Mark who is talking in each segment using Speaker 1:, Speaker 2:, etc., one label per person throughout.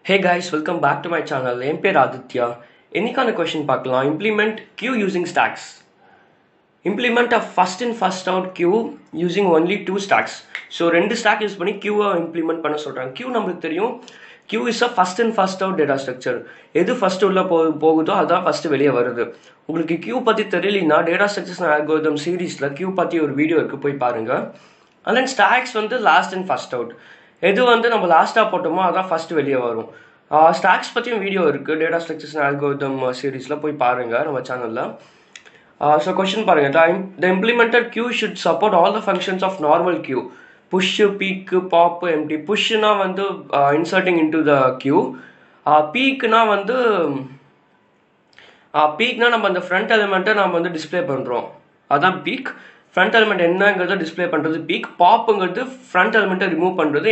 Speaker 1: Hey guys, welcome back to my channel. என் பேர் ஆதித்யா. இன்னைக்கான question பார்க்கலாம். Implement queue using stacks. Implement a first in first out queue using only 2 stacks. So ரெண்டு stack use பண்ணி queue implement பண்ண சொல்றாங்க. Queue நமக்கு தெரியும். Queue is a first in first out data structure. எது first உள்ள போகுதோ அதான் first வெளியே வருது. உங்களுக்கு queue பத்தி தெரியலனா data structures and algorithm சீரிஸ்ல queue பத்தி ஒரு வீடியோ இருக்கு, போய் பாருங்க. And then stacks வந்து last in first out. எது வந்து நம்ம லாஸ்ட்டாக போட்டோமோ அதான் ஃபஸ்ட்டு வெளியே வரும். ஸ்டாக்ஸ் பற்றியும் வீடியோ இருக்குது, டேட்டா ஸ்ட்ரக்சர்ஸ் அண்ட் அல்கோரிதம் சீரீஸில் போய் பாருங்கள் நம்ம சேனலில். ஸோ கொஸ்டின் பாருங்கள். The implemented queue should support all the functions of normal queue. Push, peek, pop, empty. புஷ்ஷுனா வந்து இன்சர்ட்டிங் இன்டு த கியூ. பீக்குனா வந்து பீக்னா நம்ம அந்த ஃப்ரண்ட் எலிமெண்ட்டை நம்ம வந்து டிஸ்பிளே பண்ணுறோம், அதான் பீக். ஃப்ரண்ட் எலிமெண்ட் என்னங்கிறத டிஸ்பிளே பண்ணுறது பீக். பாப்புங்கிறது ஃப்ரண்ட் எலிமெண்ட்டை ரிமூவ் பண்ணுறது.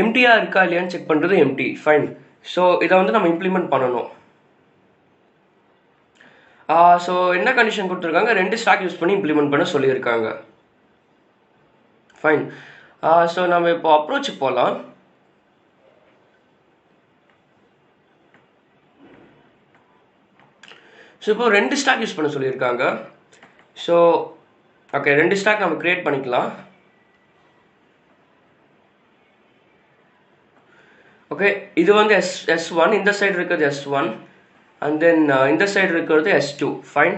Speaker 1: எம்டியாக இருக்கா இல்லையான்னு செக் பண்ணுறது எம்டி. ஃபைன். ஸோ இதை வந்து நம்ம இம்ப்ளிமெண்ட் பண்ணணும். ஸோ என்ன கண்டிஷன் கொடுத்துருக்காங்க? 2 ஸ்டாக் யூஸ் பண்ணி இம்ப்ளிமெண்ட் பண்ண சொல்லியிருக்காங்க. ஃபைன். ஸோ நம்ம இப்போ அப்ரோச் போகலாம். ஸோ இப்போ 2 ஸ்டாக் யூஸ் பண்ண சொல்லியிருக்காங்க. ஸோ ஓகே, 2 ஸ்டாக் நம்ம கிரியேட் பண்ணிக்கலாம். ஓகே, இது வந்து S1, இந்த சைடு இருக்கிறது S1, அண்ட் தென் இந்த சைடு இருக்கிறது S2. ஃபைன்.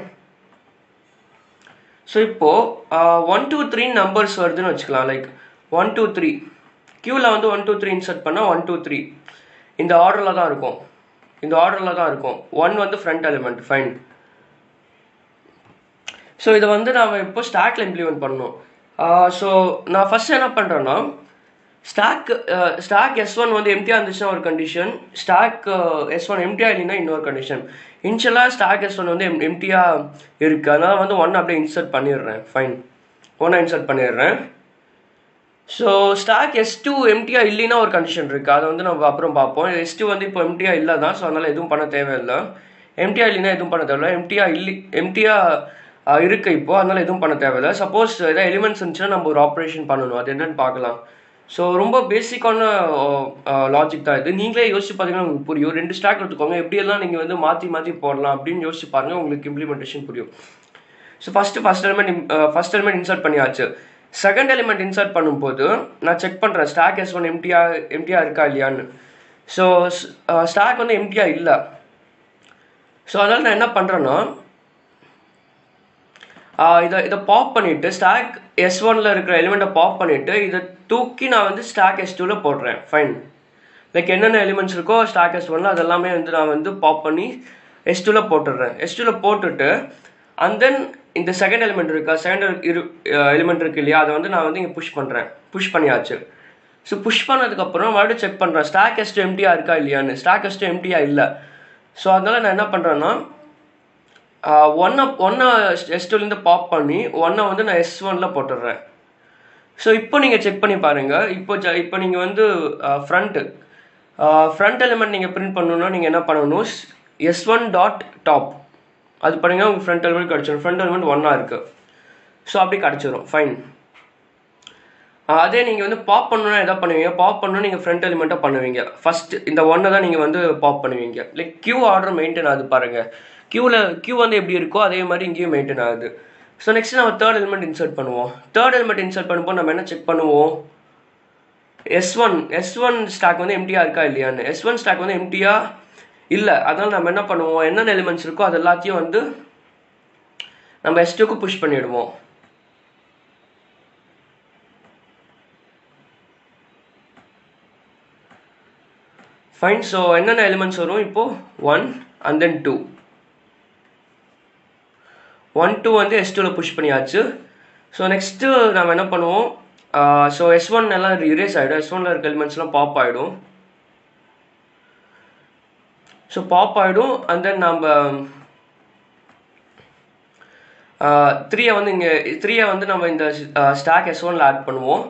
Speaker 1: ஸோ இப்போது 1 2 3 நம்பர்ஸ் வருதுன்னு வச்சுக்கலாம். லைக் 1 2 3 கியூவில் வந்து 1 2 3 இன்சர்ட் பண்ணால் 1 2 3 இந்த ஆர்டரில் தான் இருக்கும். 1 வந்து ஃப்ரண்ட் எலிமெண்ட். ஃபைன். ஸோ இதை வந்து நாம் இப்போ ஸ்டாக்ல இம்ப்ளிமெண்ட் பண்ணணும். ஸோ நான் ஃபஸ்ட் என்ன பண்ணுறேன்னா, ஸ்டாக் S1 வந்து எம்டியாக இருந்துச்சுன்னா ஒரு கண்டிஷன், ஸ்டாக் S1 எம்டியாக இல்லைன்னா இன்னொரு கண்டிஷன். இனிஷியலாக ஸ்டாக் S1 வந்து எம்டியாக இருக்குது, அதனால் வந்து 1 அப்படியே இன்சர்ட் பண்ணிடுறேன். ஃபைன், 1 இன்சர்ட் பண்ணிடுறேன். ஸோ ஸ்டாக் S2 எம்டியாக இல்லைன்னா ஒரு கண்டிஷன் இருக்குது, அதை வந்து நம்ம அப்புறம் பார்ப்போம். S2 வந்து இப்போ எம்டியாக இல்லை தான், ஸோ அதனால் எதுவும் பண்ண தேவையில்லை. எம்டியாக இல்லைன்னா எதுவும் பண்ண தேவையில்லை. எம்டியாக இருக்குது இப்போ, அதனால் எதுவும் பண்ண தேவையில்லை. சப்போஸ் ஏதாவது எலிமெண்ட்ஸ் இருந்துச்சுன்னா நம்ம ஒரு ஆப்ரேஷன் பண்ணணும், அது என்னன்னு பார்க்கலாம். ஸோ ரொம்ப பேசிக்கான லாஜிக் தான் இது. நீங்களே யோசிச்சு பார்த்தீங்கன்னா உங்களுக்கு புரியும். 2 ஸ்டாக் எடுத்துக்கோங்க, எப்படியெல்லாம் நீங்கள் வந்து மாற்றி போடலாம் அப்படின்னு யோசிச்சு பாருங்கள், உங்களுக்கு இம்ப்ளிமெண்டேஷன் புரியும். ஸோ ஃபஸ்ட் எலிமெண்ட் இன்சர்ட் பண்ணியாச்சு. செகண்ட் எலிமெண்ட் இன்சர்ட் பண்ணும்போது நான் செக் பண்ணுறேன் ஸ்டாக் S1 எம்டியாக இருக்கா இல்லையான்னு. ஸோ ஸ்டாக் வந்து எம்டியாக இல்லை. ஸோ அதனால் நான் என்ன பண்ணுறேன்னா, இதை பாப் பண்ணிவிட்டு ஸ்டாக் S1ல் இருக்கிற எலிமெண்ட்டை பாப் பண்ணிவிட்டு இதை தூக்கி நான் வந்து ஸ்டாக் S2வில் போடுறேன். ஃபைன். லைக் என்னென்ன எலிமெண்ட்ஸ் இருக்கோ ஸ்டாக் S1ல் அதெல்லாமே வந்து நான் வந்து பாப் பண்ணி S2வில் போட்டுடுறேன். S2வில் போட்டுட்டு அண்ட் தென் இந்த செகண்ட் எலிமெண்ட் இருக்கா, எலிமெண்ட் இருக்கு இல்லையா, அதை வந்து நான் வந்து இங்கே புஷ் பண்ணியாச்சு. ஸோ புஷ் பண்ணதுக்கப்புறம் மறுபடியும் செக் பண்ணுறேன் ஸ்டாக் S2 எம்டியாக இருக்கா இல்லையான்னு. ஸ்டாக் S2 எம்டியாக இல்லை. ஸோ அதனால் நான் என்ன பண்ணுறேன்னா, ஒன்னை S2லேருந்து பாப் பண்ணி 1 வந்து நான் S1ல் போட்டுடுறேன். ஸோ இப்போ நீங்கள் செக் பண்ணி பாருங்கள். இப்போ நீங்கள் வந்து ஃப்ரண்ட் எலிமெண்ட் நீங்கள் பிரிண்ட் பண்ணணுன்னா நீங்கள் என்ன பண்ணணும், S1 டாட் டாப் அது பண்ணிங்கன்னா உங்களுக்கு ஃப்ரண்ட் எலிமெண்ட் கிடச்சிடும். ஃப்ரண்ட் எலிமெண்ட் 1 இருக்குது. ஸோ அப்படி கிடச்சிரும். ஃபைன். அதே நீங்கள் வந்து பாப் பண்ணணுன்னா எதாவது பண்ணுவீங்க, பாப் பண்ணணும் நீங்கள் ஃப்ரண்ட் எலிமெண்ட்டாக பண்ணுவீங்க. ஃபஸ்ட்டு இந்த 1 தான் நீங்கள் வந்து பாப் பண்ணுவீங்க. லைக் கியூ ஆர்டர் மெயின்டைன் ஆகுது பாருங்கள். கியூ வந்து எப்படி இருக்கோ அதே மாதிரி இங்கேயும் மெயின்டைன் ஆகுது. ஸோ நெக்ஸ்ட் நம்ம தேர்ட் எலிமெண்ட் இன்சர்ட் பண்ணுவோம். தேர்ட் எலிமெண்ட் இன்சர்ட் பண்ணும்போது நம்ம என்ன செக் பண்ணுவோம், S1 ஸ்டாக் வந்து எம்டியாக இருக்கா இல்லையான்னு. S1 ஸ்டாக் வந்து எம்டியாக இல்லை, அதனால் நம்ம என்ன பண்ணுவோம், என்னென்ன எலிமெண்ட்ஸ் இருக்கோ அது எல்லாத்தையும் வந்து நம்ம S2க்கு புஷ் பண்ணிவிடுவோம். ஃபைன். ஸோ என்னென்ன எலிமெண்ட்ஸ் வரும் இப்போது 1 அண்ட் தென் 2. 1 2 வந்து S2வில் புஷ் பண்ணியாச்சு. ஸோ நெக்ஸ்ட்டு நம்ம என்ன பண்ணுவோம், ஸோ S1 எல்லாம் இரேஸ் ஆகிடும். S1ல் இருக்க எலிமெண்ட்ஸ்லாம் பாப் ஆகிடும். ஸோ பாப் ஆகிடும். அண்ட் தென் நம்ம 3 வந்து நம்ம இந்த ஸ்டாக் S1ல் ஆட் பண்ணுவோம்.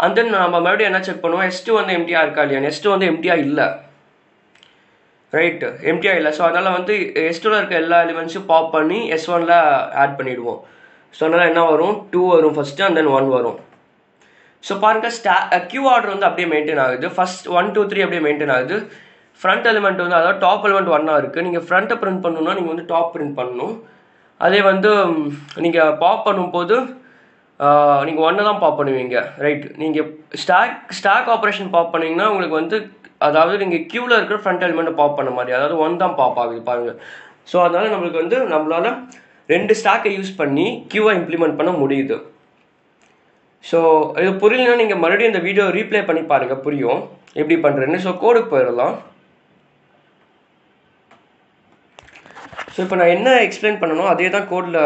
Speaker 1: அண்ட் தென் நம்ம மறுபடியும் என்ன செக் பண்ணுவோம், S2 வந்து எம்டியாக இருக்கா இல்லையா. S2 வந்து எம்டியாக இல்லை, ரைட், எம்டியாக இல்லை. ஸோ அதனால் வந்து S2வில் இருக்க எல்லா எலிமெண்ட்ஸும் பாப் பண்ணி S1ல் ஆட் பண்ணிவிடுவோம். ஸோ அதனால் என்ன வரும், 2 வரும் ஃபஸ்ட்டு, அண்ட் தென் 1 வரும். ஸோ பாருங்கள், கியூ ஆர்டர் வந்து அப்படியே மெயின்டைன் ஆகுது. ஃபஸ்ட் 1 2 3 அப்படியே மெயின்டைன் ஆகுது. ஃப்ரண்ட் எலிமெண்ட் வந்து அதாவது டாப் எலிமெண்ட் 1 இருக்குது. நீங்கள் ஃப்ரண்ட்டை பிரிண்ட் பண்ணணும்னா நீங்கள் வந்து டாப் பிரிண்ட் பண்ணணும். அதே வந்து நீங்கள் பாப் பண்ணும்போது நீங்கள் 1 தான் பாப் பண்ணுவீங்க, ரைட்? நீங்கள் ஸ்டாக் ஆப்ரேஷன் பாப் பண்ணிங்கன்னா உங்களுக்கு வந்து அதாவது நீங்கள் க்யூவில் இருக்கிற ஃப்ரண்ட் எலிமெண்ட்டை பாப் பண்ண மாதிரி, அதாவது 1 தான் பாப் ஆகுது பாருங்கள். ஸோ அதனால் நம்மளுக்கு வந்து நம்மளால் 2 ஸ்டாக்கை யூஸ் பண்ணி க்யூவை இம்ப்ளிமெண்ட் பண்ண முடியுது. ஸோ இது புரியலன்னா நீங்கள் மறுபடியும் இந்த வீடியோ ரீப்ளே பண்ணி பாருங்கள், புரியும் எப்படி பண்ணுறேன்னு. ஸோ கோடுக்கு போயிடலாம். ஸோ இப்போ நான் என்ன எக்ஸ்பிளைன் பண்ணணும் அதே தான் கோடில்